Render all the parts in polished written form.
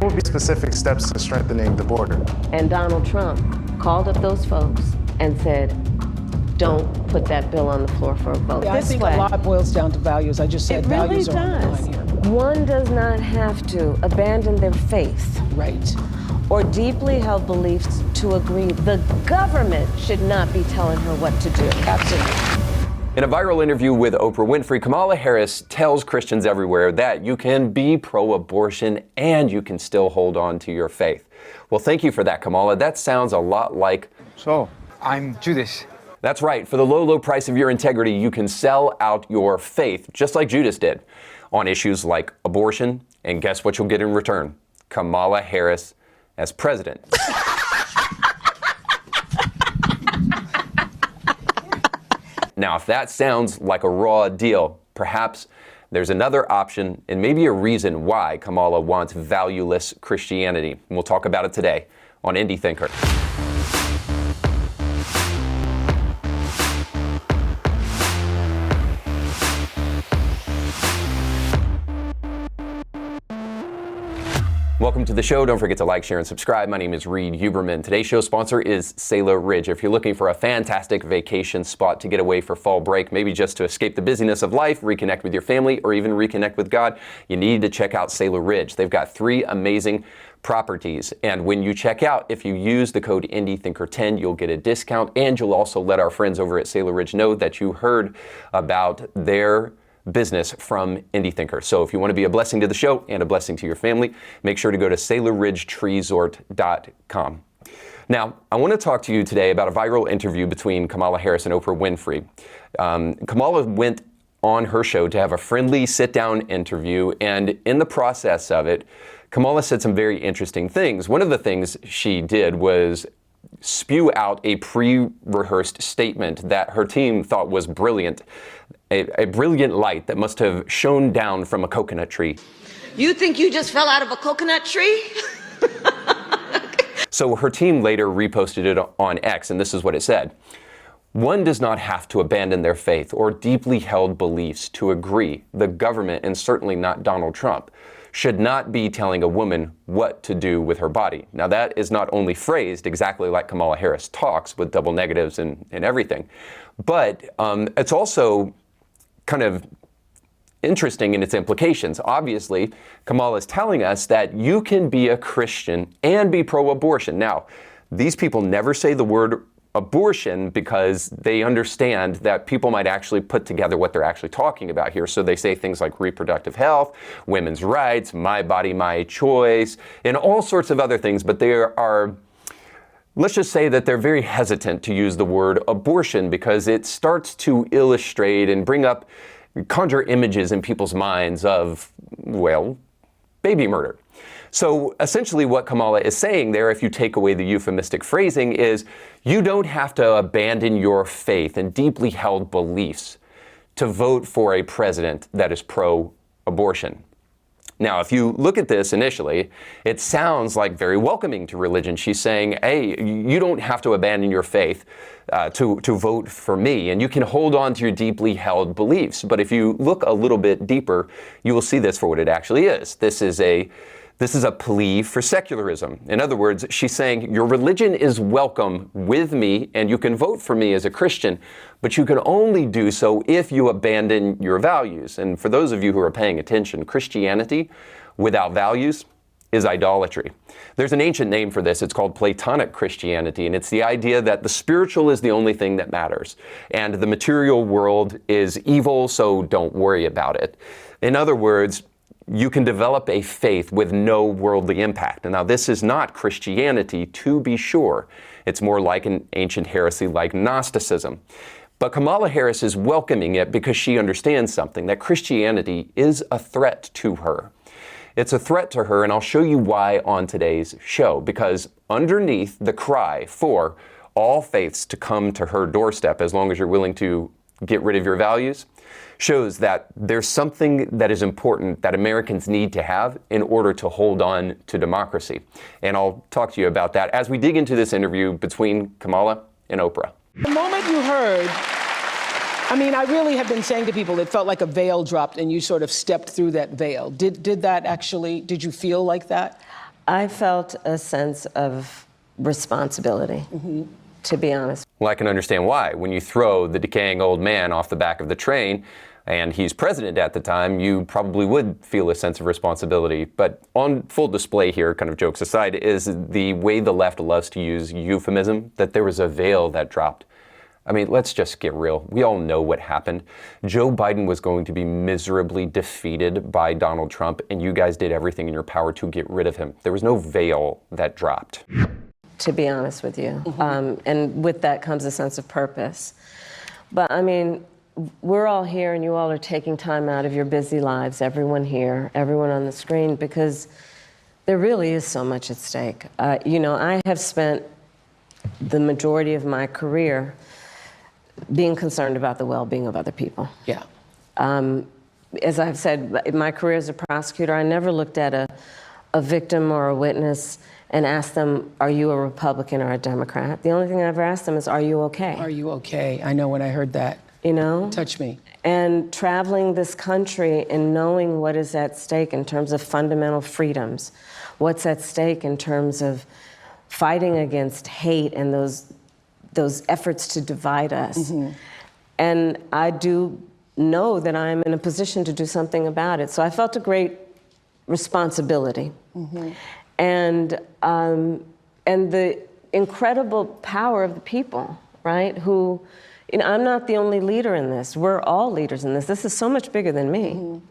will be specific steps to strengthening the border? And Donald Trump called up those folks and said, don't put that bill on the floor for a vote. Yeah, I think a lot boils down to values. I just said it really values are on the does. line here. One does not have to abandon their faith. Right. Or deeply held beliefs to agree. The government should not be telling her what to do. Absolutely. In a viral interview with Oprah Winfrey, Kamala Harris tells Christians everywhere that you can be pro-abortion and you can still hold on to your faith. Well, thank you for that, Kamala. That sounds a lot like... So, I'm Judas. That's right. For the low, low price of your integrity, you can sell out your faith, just like Judas did, on issues like abortion. And guess what you'll get in return? Kamala Harris as president. Now, if that sounds like a raw deal, perhaps there's another option and maybe a reason why Kamala wants valueless Christianity. And we'll talk about it today on Indie Thinker. Welcome to the show. Don't forget to like, share, and subscribe. My name is Reed Huberman. Today's show sponsor is Sailor Ridge. If you're looking for a fantastic vacation spot to get away for fall break, maybe just to escape the busyness of life, reconnect with your family, or even reconnect with God, you need to check out Sailor Ridge. They've got 3 amazing properties. And when you check out, if you use the code IndieThinker10, you'll get a discount. And you'll also let our friends over at Sailor Ridge know that you heard about their business from Indie Thinker. So if you want to be a blessing to the show and a blessing to your family, make sure to go to SailorRidgeTreeSort.com. Now, I want to talk to you today about a viral interview between Kamala Harris and Oprah Winfrey. Kamala went on her show to have a friendly sit-down interview, and in the process of it, Kamala said some very interesting things. One of the things she did was spew out a pre-rehearsed statement that her team thought was brilliant. A brilliant light that must have shone down from a coconut tree. You think you just fell out of a coconut tree? So her team later reposted it on X, and this is what it said. One does not have to abandon their faith or deeply held beliefs to agree. The government, and certainly not Donald Trump, should not be telling a woman what to do with her body. Now that is not only phrased exactly like Kamala Harris talks with double negatives and everything, but it's also kind of interesting in its implications. Obviously, Kamala is telling us that you can be a Christian and be pro-abortion. Now, these people never say the word abortion because they understand that people might actually put together what they're actually talking about here. So they say things like reproductive health, women's rights, my body, my choice, and all sorts of other things. But there are, let's just say that they're very hesitant to use the word abortion because it starts to illustrate and conjure images in people's minds of, well, baby murder. So essentially what Kamala is saying there, if you take away the euphemistic phrasing, is you don't have to abandon your faith and deeply held beliefs to vote for a president that is pro-abortion. Now, if you look at this initially, it sounds like very welcoming to religion. She's saying, hey, you don't have to abandon your faith to vote for me, and you can hold on to your deeply held beliefs. But if you look a little bit deeper, you will see this for what it actually is. This is a plea for secularism. In other words, she's saying your religion is welcome with me and you can vote for me as a Christian, but you can only do so if you abandon your values. And for those of you who are paying attention, Christianity without values is idolatry. There's an ancient name for this. It's called Platonic Christianity, and it's the idea that the spiritual is the only thing that matters, and the material world is evil, so don't worry about it. In other words, you can develop a faith with no worldly impact. And now this is not Christianity, to be sure. It's more like an ancient heresy like Gnosticism. But Kamala Harris is welcoming it because she understands something, that Christianity is a threat to her. It's a threat to her, and I'll show you why on today's show. Because underneath the cry for all faiths to come to her doorstep, as long as you're willing to get rid of your values, shows that there's something that is important that Americans need to have in order to hold on to democracy. And I'll talk to you about that as we dig into this interview between Kamala and Oprah. The moment you heard, I mean, I really have been saying to people, it felt like a veil dropped and you sort of stepped through that veil. Did you feel like that? I felt a sense of responsibility, to be honest. Well, I can understand why. When you throw the decaying old man off the back of the train, and he's president at the time, you probably would feel a sense of responsibility. But on full display here, kind of jokes aside, is the way the left loves to use euphemism, that there was a veil that dropped. I mean, let's just get real. We all know what happened. Joe Biden was going to be miserably defeated by Donald Trump, and you guys did everything in your power to get rid of him. There was no veil that dropped. To be honest with you. And with that comes a sense of purpose. But I mean, we're all here and you all are taking time out of your busy lives, everyone here, everyone on the screen, because there really is so much at stake. You know, I have spent the majority of my career being concerned about the well-being of other people. Yeah. As I've said, in my career as a prosecutor, I never looked at a victim or a witness and asked them, are you a Republican or a Democrat? The only thing I ever asked them is, are you okay? Are you okay? I know when I heard that. You know? Touch me. And traveling this country and knowing what is at stake in terms of fundamental freedoms, what's at stake in terms of fighting against hate and those efforts to divide us. And I do know that I'm in a position to do something about it. So I felt a great responsibility. And the incredible power of the people, right? Who, you know, I'm not the only leader in this. We're all leaders in this. This is so much bigger than me.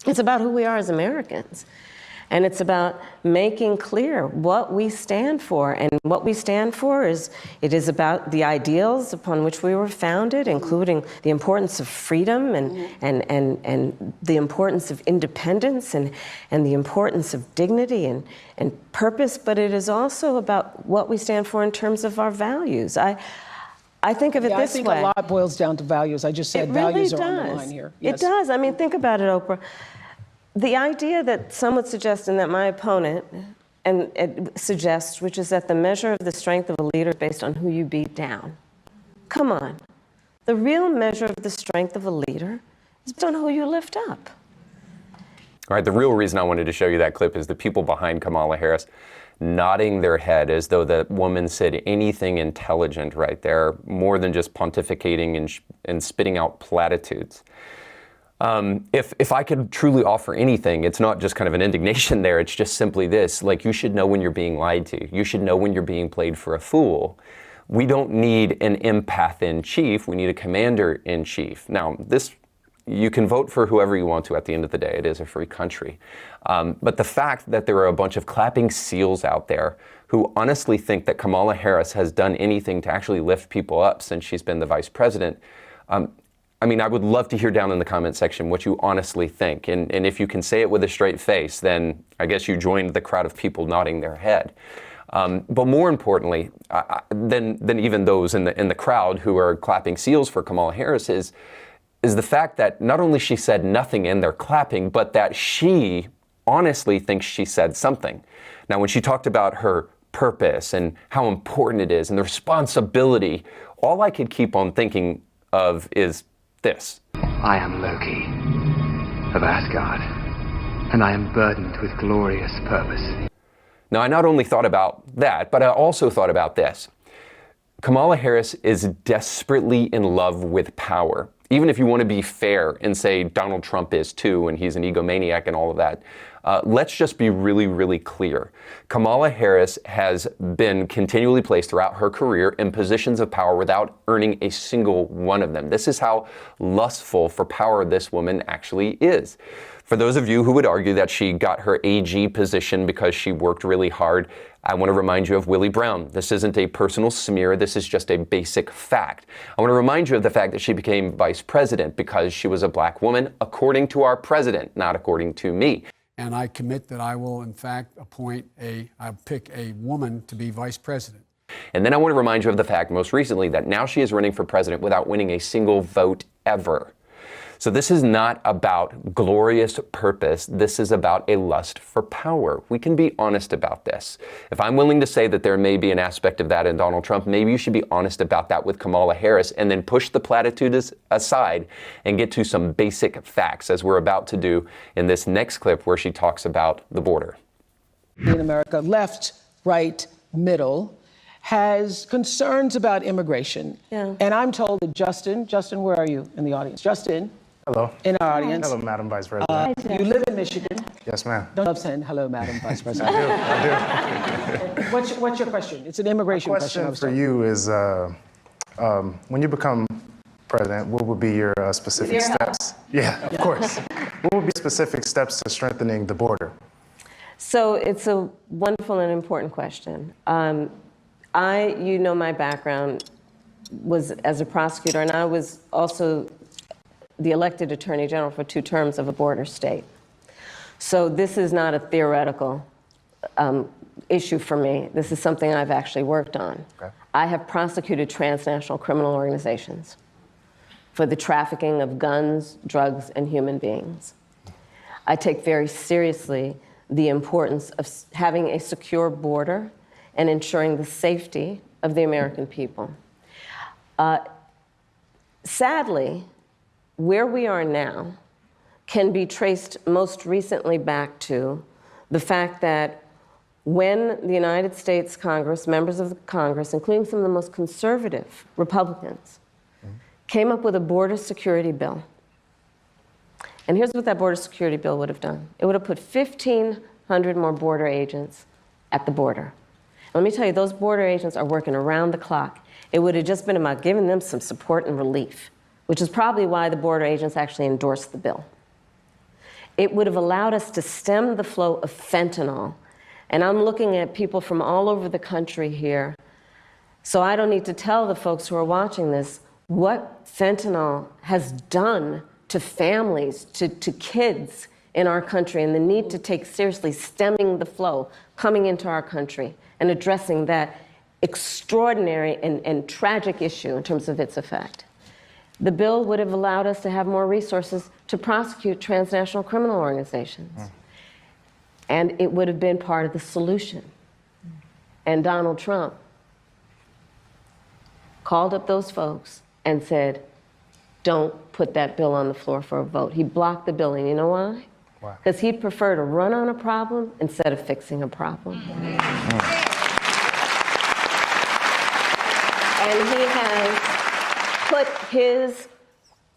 It's about who we are as Americans. And it's about making clear what we stand for. And what we stand for is, it is about the ideals upon which we were founded, including the importance of freedom and the importance of independence and the importance of dignity and purpose. But it is also about what we stand for in terms of our values. I think of it this way. I think a lot boils down to values. I just said values are on the line here. It does. I mean, think about it, Oprah. The idea that some would suggest, and that my opponent and it suggests, which is that the measure of the strength of a leader is based on who you beat down. Come on. The real measure of the strength of a leader is based on who you lift up. All right, the real reason I wanted to show you that clip is the people behind Kamala Harris nodding their head as though that woman said anything intelligent right there, more than just pontificating and spitting out platitudes. If I could truly offer anything, it's not just kind of an indignation there, it's just simply this, like, you should know when you're being lied to. You should know when you're being played for a fool. We don't need an empath-in-chief, we need a commander-in-chief. Now, you can vote for whoever you want to at the end of the day. It is a free country. But the fact that there are a bunch of clapping seals out there who honestly think that Kamala Harris has done anything to actually lift people up since she's been the vice president, I mean, I would love to hear down in the comment section what you honestly think. And if you can say it with a straight face, then I guess you joined the crowd of people nodding their head. But more importantly, than even those in the crowd who are clapping seals for Kamala Harris is the fact that not only she said nothing and they're clapping, but that she honestly thinks she said something. Now, when she talked about her purpose and how important it is and the responsibility, all I could keep on thinking of is this. I am Loki of Asgard, and I am burdened with glorious purpose. Now, I not only thought about that, but I also thought about this. Kamala Harris is desperately in love with power. Even if you want to be fair and say Donald Trump is too, and he's an egomaniac and all of that, let's just be really, really clear. Kamala Harris has been continually placed throughout her career in positions of power without earning a single one of them. This is how lustful for power this woman actually is. For those of you who would argue that she got her AG position because she worked really hard, I want to remind you of Willie Brown. This isn't a personal smear, this is just a basic fact. I want to remind you of the fact that she became vice president because she was a black woman, according to our president, not according to me. And I commit that I will, in fact, I'll pick a woman to be vice president. And then I want to remind you of the fact, most recently, that now she is running for president without winning a single vote ever. So this is not about glorious purpose. This is about a lust for power. We can be honest about this. If I'm willing to say that there may be an aspect of that in Donald Trump, maybe you should be honest about that with Kamala Harris and then push the platitudes aside and get to some basic facts, as we're about to do in this next clip where she talks about the border. in America, left, right, middle, has concerns about immigration. Yeah. And I'm told that Justin, where are you in the audience? Justin. Hello. In our audience. Hello, Madam Vice President. You live in Michigan. Yes, ma'am. Don't love saying hello, Madam Vice President. I do. What's your question? It's an immigration question. My question for you is, when you become president, what would be your specific steps? Yeah, of course. What would be specific steps to strengthening the border? So it's a wonderful and important question. You know, my background was as a prosecutor, and I was also the elected attorney general for 2 terms of a border state. So this is not a theoretical issue for me. This is something I've actually worked on. Okay. I have prosecuted transnational criminal organizations for the trafficking of guns, drugs, and human beings. I take very seriously the importance of having a secure border and ensuring the safety of the American people. Sadly, where we are now can be traced most recently back to the fact that when the United States Congress, members of the Congress, including some of the most conservative Republicans, came up with a border security bill. And here's what that border security bill would have done. It would have put 1,500 more border agents at the border. And let me tell you, those border agents are working around the clock. It would have just been about giving them some support and relief, which is probably why the border agents actually endorsed the bill. It would have allowed us to stem the flow of fentanyl. And I'm looking at people from all over the country here, so I don't need to tell the folks who are watching this what fentanyl has done to families, to kids in our country, and the need to take seriously stemming the flow coming into our country and addressing that extraordinary and tragic issue in terms of its effect. The bill would have allowed us to have more resources to prosecute transnational criminal organizations. And it would have been part of the solution. And Donald Trump called up those folks and said, don't put that bill on the floor for a vote. He blocked the bill, and you know why? Why? Because he'd prefer to run on a problem instead of fixing a problem. And he has put his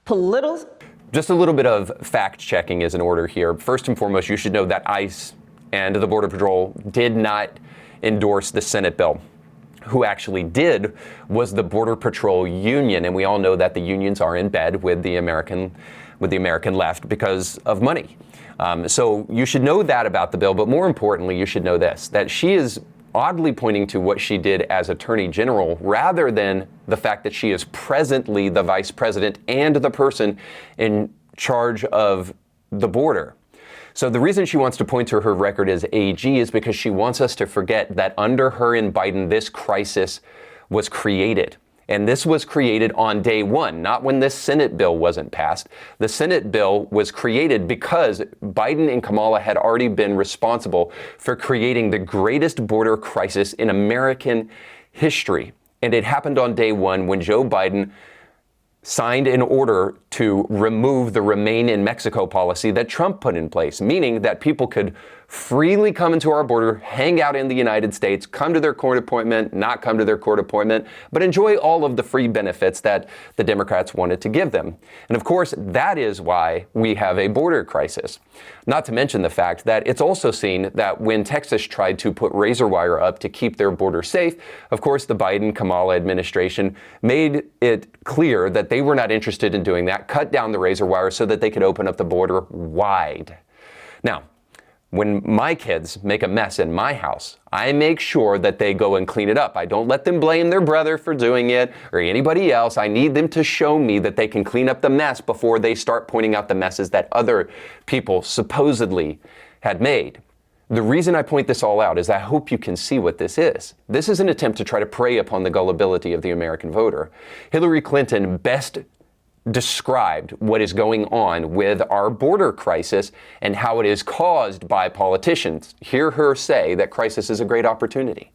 political... Just a little bit of fact checking is in order here. First and foremost, you should know that ICE and the Border Patrol did not endorse the Senate bill. Who actually did was the Border Patrol Union, and we all know that the unions are in bed with the American left because of money. So you should know that about the bill, but more importantly, you should know this, that she is oddly pointing to what she did as Attorney General rather than the fact that she is presently the Vice President and the person in charge of the border. So the reason she wants to point to her record as AG is because she wants us to forget that under her and Biden, this crisis was created. And this was created on day one, not when this Senate bill wasn't passed. The Senate bill was created because Biden and Kamala had already been responsible for creating the greatest border crisis in American history. And it happened on day one when Joe Biden signed an order to remove the Remain in Mexico policy that Trump put in place, meaning that people could freely come into our border, hang out in the United States, come to their court appointment, not come to their court appointment, but enjoy all of the free benefits that the Democrats wanted to give them. And of course, that is why we have a border crisis. Not to mention the fact that it's also seen that when Texas tried to put razor wire up to keep their border safe, of course, the Biden-Kamala administration made it clear that they were not interested in doing that, cut down the razor wire so that they could open up the border wide. Now, when my kids make a mess in my house, I make sure that they go and clean it up. I don't let them blame their brother for doing it or anybody else. I need them to show me that they can clean up the mess before they start pointing out the messes that other people supposedly had made. The reason I point this all out is I hope you can see what this is. This is an attempt to try to prey upon the gullibility of the American voter. Hillary Clinton best described what is going on with our border crisis and how it is caused by politicians. Hear her say that crisis is a great opportunity.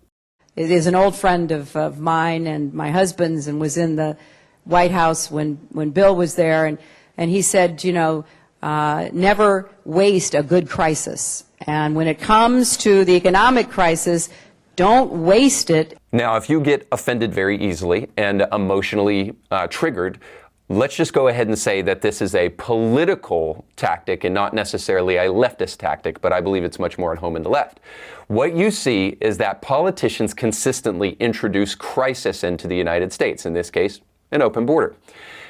It is an old friend of mine and my husband's, and was in the White House when Bill was there, and he said, you know, never waste a good crisis. And when it comes to the economic crisis, don't waste it. Now, if you get offended very easily and emotionally triggered, let's just go ahead and say that this is a political tactic and not necessarily a leftist tactic, but I believe it's much more at home in the left. What you see is that politicians consistently introduce crisis into the United States, in this case, an open border.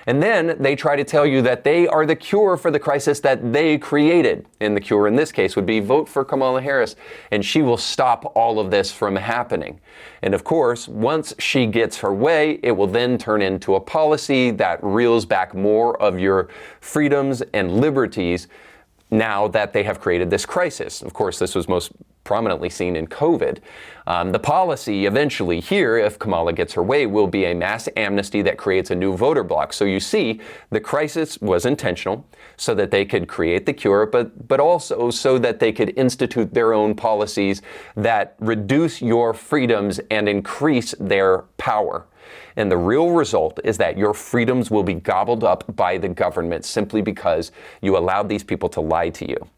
And then they try to tell you that they are the cure for the crisis that they created. And the cure in this case would be vote for Kamala Harris, and she will stop all of this from happening. And of course, once she gets her way, it will then turn into a policy that reels back more of your freedoms and liberties now that they have created this crisis. Of course, this was most prominently seen in COVID. The policy eventually here, if Kamala gets her way, will be a mass amnesty that creates a new voter bloc. So you see, the crisis was intentional so that they could create the cure, but also so that they could institute their own policies that reduce your freedoms and increase their power. And the real result is that your freedoms will be gobbled up by the government simply because you allowed these people to lie to you.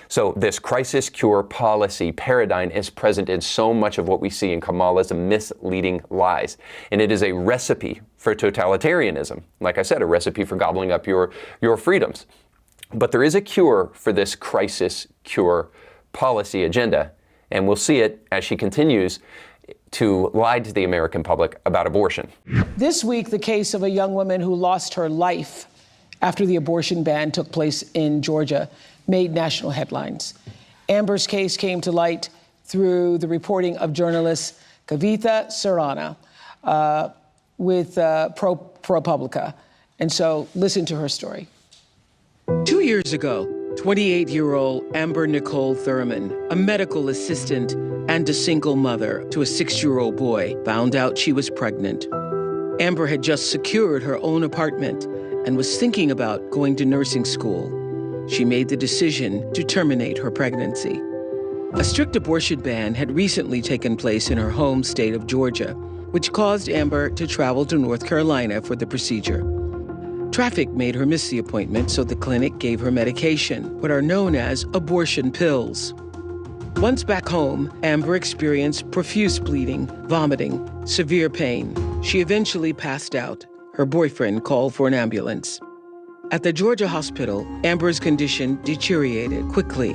So this crisis cure policy paradigm is present in so much of what we see in Kamala's misleading lies. And it is a recipe for totalitarianism. Like I said, a recipe for gobbling up your freedoms. But there is a cure for this crisis cure policy agenda. And we'll see it as she continues to lie to the American public about abortion. This week, the case of a young woman who lost her life after the abortion ban took place in Georgia made national headlines. Amber's case came to light through the reporting of journalist Kavitha Sarana with ProPublica. And so listen to her story. 2 years ago, 28-year-old Amber Nicole Thurman, a medical assistant and a single mother to a 6-year-old boy, found out she was pregnant. Amber had just secured her own apartment and was thinking about going to nursing school. She made the decision to terminate her pregnancy. A strict abortion ban had recently taken place in her home state of Georgia, which caused Amber to travel to North Carolina for the procedure. Traffic made her miss the appointment, so the clinic gave her medication, what are known as abortion pills. Once back home, Amber experienced profuse bleeding, vomiting, severe pain. She eventually passed out. Her boyfriend called for an ambulance. At the Georgia hospital, Amber's condition deteriorated quickly.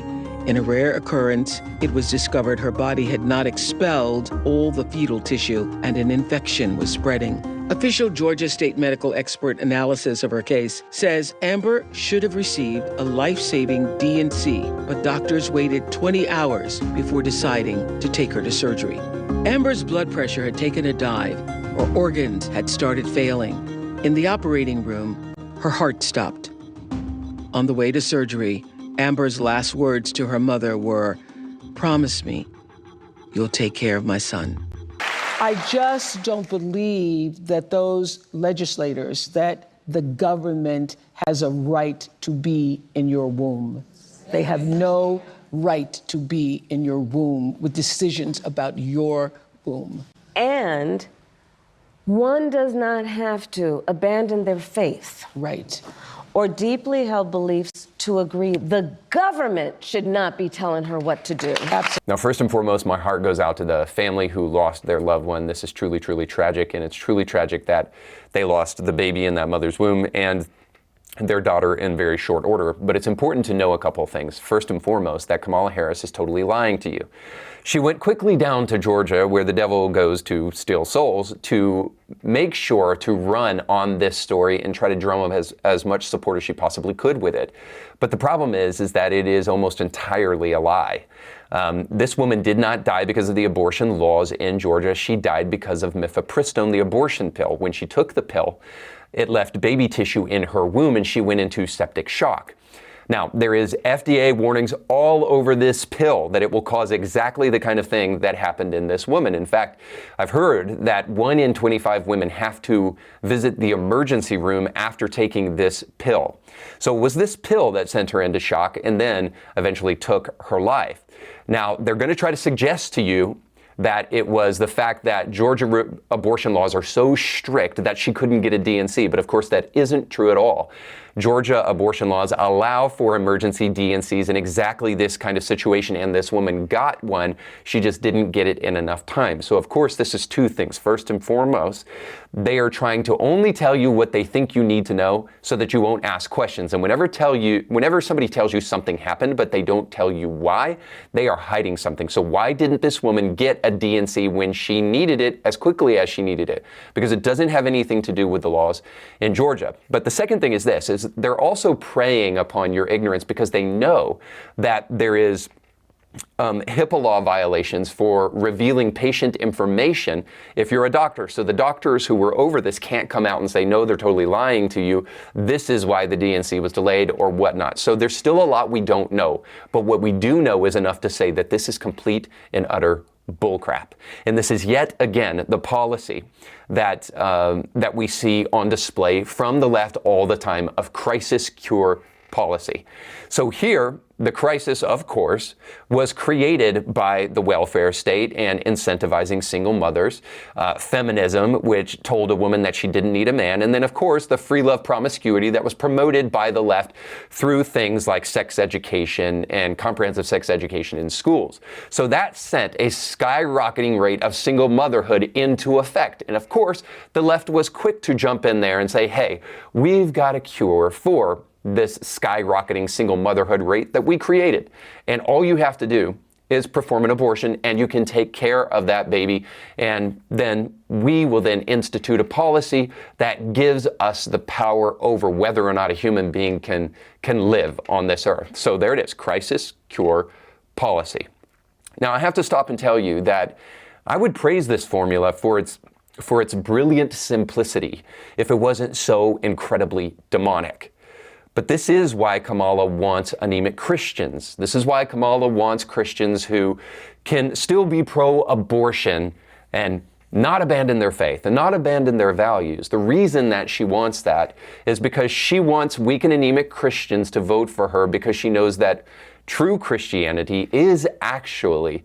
In a rare occurrence, it was discovered her body had not expelled all the fetal tissue and an infection was spreading. Official Georgia State medical expert analysis of her case says Amber should have received a life-saving D&C, but doctors waited 20 hours before deciding to take her to surgery. Amber's blood pressure had taken a dive. Her organs had started failing. In the operating room, her heart stopped. On the way to surgery, Amber's last words to her mother were, "Promise me you'll take care of my son." I just don't believe that those legislators, that the government has a right to be in your womb. They have no right to be in your womb with decisions about your womb. And one does not have to abandon their faith. Right. Or deeply held beliefs to agree the government should not be telling her what to do. Absolutely. Now, first and foremost, my heart goes out to the family who lost their loved one. This is truly, truly tragic, and it's truly tragic that they lost the baby in that mother's womb and their daughter in very short order. But it's important to know a couple of things. First and foremost, that Kamala Harris is totally lying to you. She went quickly down to Georgia, where the devil goes to steal souls, to make sure to run on this story and try to drum up as much support as she possibly could with it. But the problem is that it is almost entirely a lie. This woman did not die because of the abortion laws in Georgia. She died because of mifepristone, the abortion pill. When she took the pill, it left baby tissue in her womb and she went into septic shock. Now, there is FDA warnings all over this pill that it will cause exactly the kind of thing that happened in this woman. In fact, I've heard that 1 in 25 women have to visit the emergency room after taking this pill. So it was this pill that sent her into shock and then eventually took her life. Now, they're going to try to suggest to you that it was the fact that Georgia abortion laws are so strict that she couldn't get a D&C, but of course that isn't true at all. Georgia abortion laws allow for emergency D&Cs in exactly this kind of situation, and this woman got one. She just didn't get it in enough time. So of course, this is two things. First and foremost, they are trying to only tell you what they think you need to know so that you won't ask questions. And whenever somebody tells you something happened, but they don't tell you why, they are hiding something. So why didn't this woman get a D&C when she needed it as quickly as she needed it? Because it doesn't have anything to do with the laws in Georgia. But the second thing is this, is they're also preying upon your ignorance because they know that there is HIPAA law violations for revealing patient information if you're a doctor. So the doctors who were over this can't come out and say, no, they're totally lying to you. This is why the D&C was delayed or whatnot. So there's still a lot we don't know. But what we do know is enough to say that this is complete and utter bullcrap. And this is yet again the policy that we see on display from the left all the time of crisis cure policy. So here, the crisis, of course, was created by the welfare state and incentivizing single mothers, feminism, which told a woman that she didn't need a man, and then, of course, the free love promiscuity that was promoted by the left through things like sex education and comprehensive sex education in schools. So that sent a skyrocketing rate of single motherhood into effect. And of course, the left was quick to jump in there and say, hey, we've got a cure for this skyrocketing single motherhood rate that we created. And all you have to do is perform an abortion and you can take care of that baby. And then we will then institute a policy that gives us the power over whether or not a human being can live on this earth. So there it is, crisis cure policy. Now I have to stop and tell you that I would praise this formula for its brilliant simplicity if it wasn't so incredibly demonic. But this is why Kamala wants anemic Christians. This is why Kamala wants Christians who can still be pro-abortion and not abandon their faith and not abandon their values. The reason that she wants that is because she wants weak and anemic Christians to vote for her because she knows that true Christianity is actually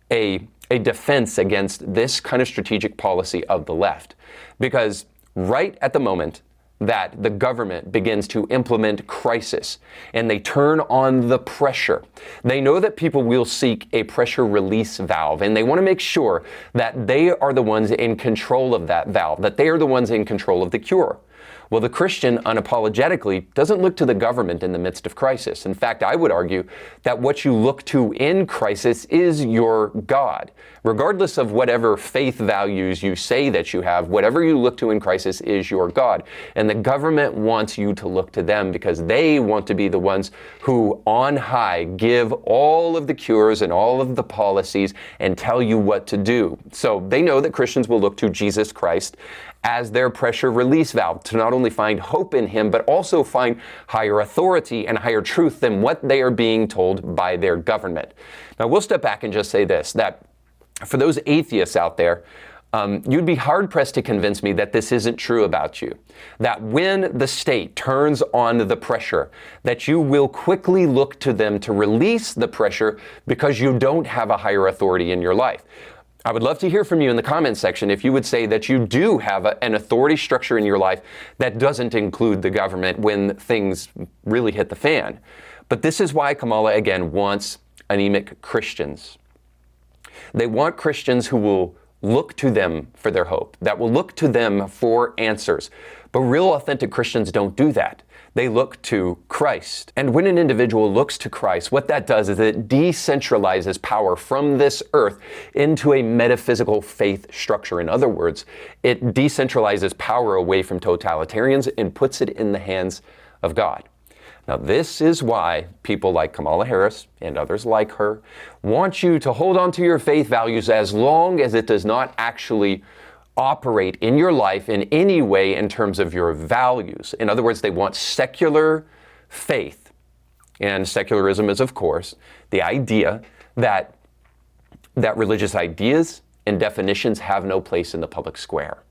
a defense against this kind of strategic policy of the left. Because right at the moment that the government begins to implement crisis and they turn on the pressure, they know that people will seek a pressure release valve, and they want to make sure that they are the ones in control of that valve, that they are the ones in control of the cure. Well, the Christian unapologetically doesn't look to the government in the midst of crisis. In fact, I would argue that what you look to in crisis is your God. Regardless of whatever faith values you say that you have, whatever you look to in crisis is your God. And the government wants you to look to them because they want to be the ones who on high give all of the cures and all of the policies and tell you what to do. So they know that Christians will look to Jesus Christ as their pressure release valve to not only find hope in him, but also find higher authority and higher truth than what they are being told by their government. Now, we'll step back and just say this, that for those atheists out there, you'd be hard-pressed to convince me that this isn't true about you. That when the state turns on the pressure, that you will quickly look to them to release the pressure because you don't have a higher authority in your life. I would love to hear from you in the comments section if you would say that you do have an authority structure in your life that doesn't include the government when things really hit the fan. But this is why Kamala, again, wants anemic Christians. They want Christians who will look to them for their hope, that will look to them for answers. But real authentic Christians don't do that. They look to Christ. And when an individual looks to Christ, what that does is it decentralizes power from this earth into a metaphysical faith structure. In other words, it decentralizes power away from totalitarians and puts it in the hands of God. Now, this is why people like Kamala Harris and others like her want you to hold on to your faith values as long as it does not actually operate in your life in any way in terms of your values. In other words, they want secular faith. And secularism is, of course, the idea that religious ideas and definitions have no place in the public square.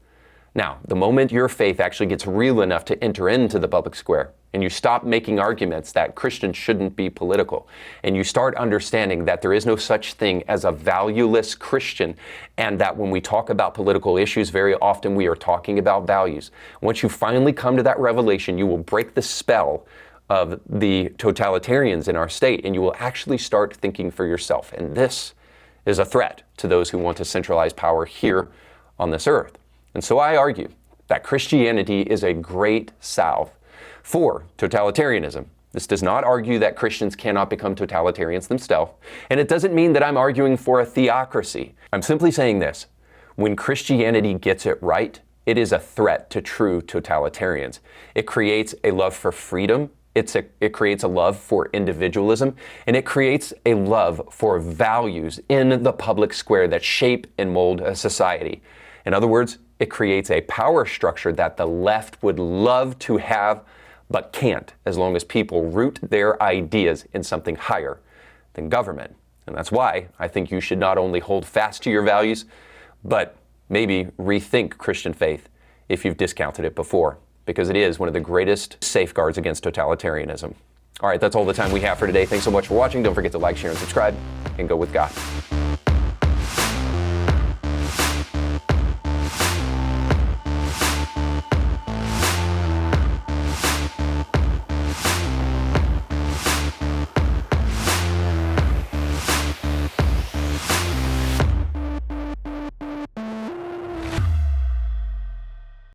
Now, the moment your faith actually gets real enough to enter into the public square, and you stop making arguments that Christians shouldn't be political, and you start understanding that there is no such thing as a valueless Christian, and that when we talk about political issues, very often we are talking about values. Once you finally come to that revelation, you will break the spell of the totalitarians in our state, and you will actually start thinking for yourself. And this is a threat to those who want to centralize power here on this earth. And so I argue that Christianity is a great salve for totalitarianism. This does not argue that Christians cannot become totalitarians themselves, and it doesn't mean that I'm arguing for a theocracy. I'm simply saying this: when Christianity gets it right, it is a threat to true totalitarians. It creates a love for freedom, it creates a love for individualism, and it creates a love for values in the public square that shape and mold a society. In other words, it creates a power structure that the left would love to have, but can't, as long as people root their ideas in something higher than government. And that's why I think you should not only hold fast to your values, but maybe rethink Christian faith if you've discounted it before, because it is one of the greatest safeguards against totalitarianism. All right, that's all the time we have for today. Thanks so much for watching. Don't forget to like, share, and subscribe, and go with God.